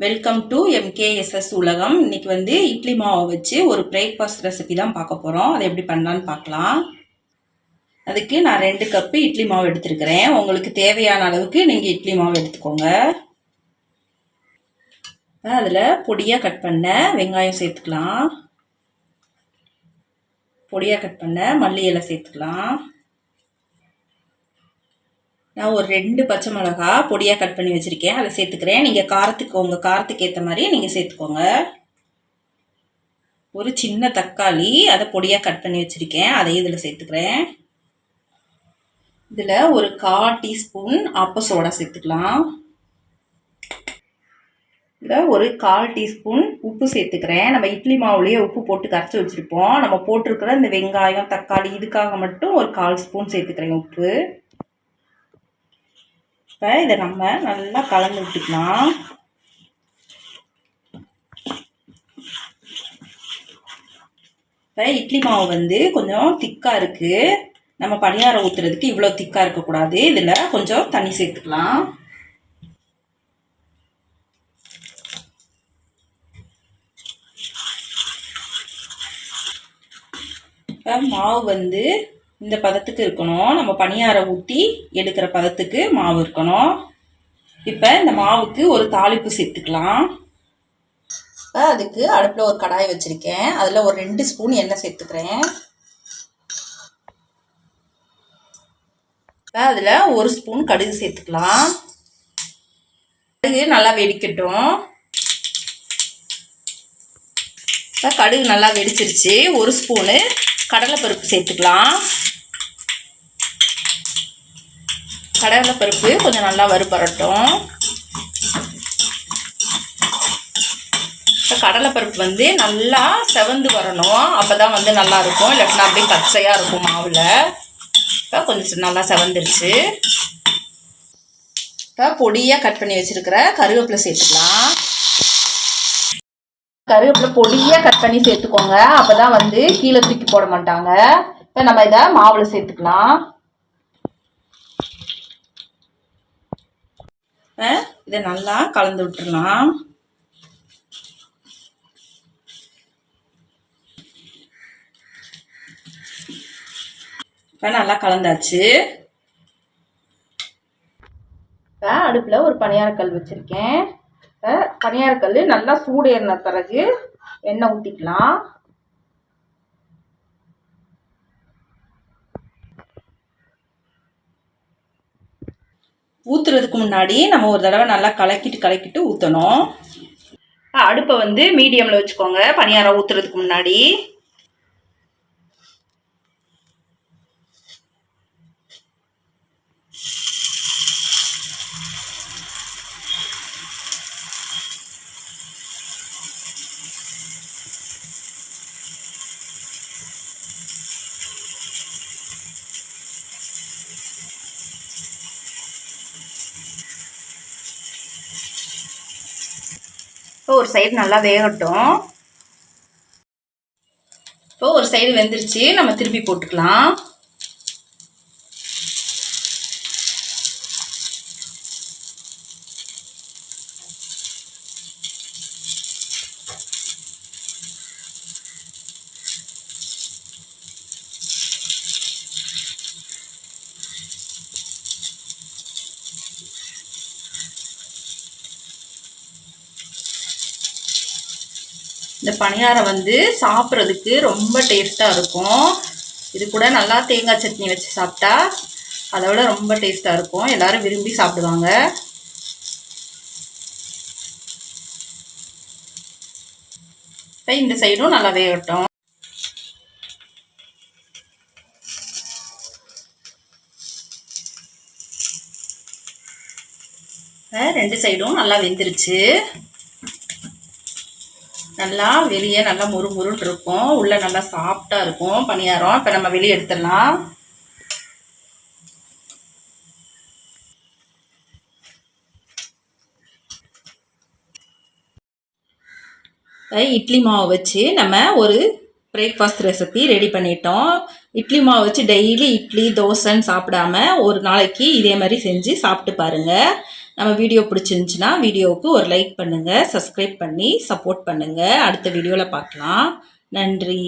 Welcome to MKSS உலகம். இன்னைக்கு வந்து இட்லி மாவை வச்சு ஒரு பிரேக்ஃபாஸ்ட் ரெசிபி தான் பார்க்க போகிறோம். அதை எப்படி பண்ணலான்னு பார்க்கலாம். அதுக்கு நான் 2 கப்பு இட்லி மாவு எடுத்துருக்கிறேன். உங்களுக்கு தேவையான அளவுக்கு நீங்கள் இட்லி மாவு எடுத்துக்கோங்க. அதில் பொடியாக கட் பண்ண வெங்காயம் சேர்த்துக்கலாம். பொடியாக கட் பண்ண மல்லி இலை சேர்த்துக்கலாம். நான் ஒரு 2 பச்சை மிளகா பொடியாக கட் பண்ணி வச்சுருக்கேன், அதை சேர்த்துக்கிறேன். நீங்கள் காரத்துக்கு உங்கள் காரத்துக்கு ஏற்ற மாதிரி நீங்கள் சேர்த்துக்கோங்க. ஒரு சின்ன தக்காளி அதை பொடியாக கட் பண்ணி வச்சுருக்கேன், அதை இதில் சேர்த்துக்கிறேன். இதில் ஒரு 1/4 டீஸ்பூன் ஆப்ப சோடா சேர்த்துக்கலாம். இதில் ஒரு 1/4 டீஸ்பூன் உப்பு சேர்த்துக்கிறேன். நம்ம இட்லி மாவுலேயே உப்பு போட்டு கரைச்சி வச்சுருப்போம். நம்ம போட்டிருக்கிற இந்த வெங்காயம் தக்காளி இதுக்காக மட்டும் ஒரு 1/4 ஸ்பூன் சேர்த்துக்கிறேன் உப்பு. இப்போ இதை நம்ம நல்லா கலந்து விட்டுக்கலாம். இப்போ இட்லி மாவு வந்து கொஞ்சம் திக்காக இருக்குது. நம்ம பணியாரம் ஊற்றுறதுக்கு இவ்வளோ திக்காக இருக்கக்கூடாது. இதில் கொஞ்சம் தண்ணி சேர்த்துக்கலாம். இப்போ மாவு வந்து இந்த பதத்துக்கு இருக்கணும். நம்ம பணியாரம் ஊற்றி எடுக்கிற பதத்துக்கு மாவு இருக்கணும். இப்போ இந்த மாவுக்கு ஒரு தாளிப்பு சேர்த்துக்கலாம். இப்போ அதுக்கு அடுப்பில் ஒரு கடாய் வச்சுருக்கேன். அதில் ஒரு 2 ஸ்பூன் எண்ணெய் சேர்த்துக்கிறேன். இப்போ அதில் 1 ஸ்பூன் கடுகு சேர்த்துக்கலாம். கடுகு நல்லா வெடிக்கட்டும். இப்போ கடுகு நல்லா வெடிச்சிருச்சு. 1 ஸ்பூனு கடலைப்பருப்பு சேர்த்துக்கலாம். கடலைப்பருப்பு கொஞ்சம் நல்லா வறுபடட்டும். இப்போ கடலைப்பருப்பு வந்து நல்லா செவந்து வரணும். அப்போ தான் வந்து நல்லா இருக்கும், இல்லாட்டினா அப்படியே பச்சையாக இருக்கும் மாவில். இப்போ கொஞ்சம் நல்லா செவந்துருச்சு. இப்போ பொடியாக கட் பண்ணி வச்சுருக்கிற கருவேப்பிலை சேர்த்துக்கலாம். கருவேப்பிலை பொடியாக கட் பண்ணி சேர்த்துக்கோங்க, அப்போ தான் வந்து கீழே தூக்கி போட மாட்டாங்க. இப்போ நம்ம இதை மாவில் சேர்த்துக்கலாம். இதை நல்லா கலந்து விட்டுடலாம். இப்போ நல்லா கலந்தாச்சு. இப்போ அடுப்பில் ஒரு பணியாரக்கல் வச்சுருக்கேன். பணியாரக்கல் நல்லா சூடு ஏறின பிறகு எண்ணெய் ஊற்றிக்கலாம். ஊற்றுறதுக்கு முன்னாடி நம்ம ஒரு தடவை நல்லா கலக்கிட்டு ஊற்றணும். அடுப்பை வந்து மீடியமில் வச்சுக்கோங்க பணியாரம் ஊற்றுறதுக்கு முன்னாடி. இப்போ ஒரு சைடு நல்லா வேகட்டும். இப்போ ஒரு சைடு வெந்துருச்சு, நம்ம திருப்பி போட்டுக்கலாம். இந்த பணியாரம் வந்து சாப்பிட்றதுக்கு ரொம்ப டேஸ்ட்டாக இருக்கும். இது கூட நல்லா தேங்காய் சட்னி வச்சு சாப்பிட்டா அதை விட ரொம்ப டேஸ்ட்டாக இருக்கும். எல்லாரும் விரும்பி சாப்பிடுவாங்க. இப்போ இந்த சைடும் நல்லா வேகட்டும். ரெண்டு சைடும் நல்லா வெந்துருச்சு. நல்லா வெளியே நல்லா முறுமுறுன்னு இருக்கும், உள்ளே நல்லா சாஃப்டாக இருக்கும் பணியாரம். இப்போ நம்ம வெளியே எடுத்துடலாம். இட்லி மாவு வச்சு நம்ம ஒரு பிரேக்ஃபாஸ்ட் ரெசிபி ரெடி பண்ணிட்டோம். இட்லி மாவு வச்சு டெய்லி இட்லி தோசைன்னு சாப்பிடாம ஒரு நாளைக்கு இதே மாதிரி செஞ்சு சாப்பிட்டு பாருங்கள். நம்ம வீடியோ பிடிச்சிருந்துச்சுன்னா வீடியோவுக்கு ஒரு லைக் பண்ணுங்கள், சப்ஸ்கிரைப் பண்ணி சப்போர்ட் பண்ணுங்கள். அடுத்த வீடியோவில் பார்க்கலாம். நன்றி.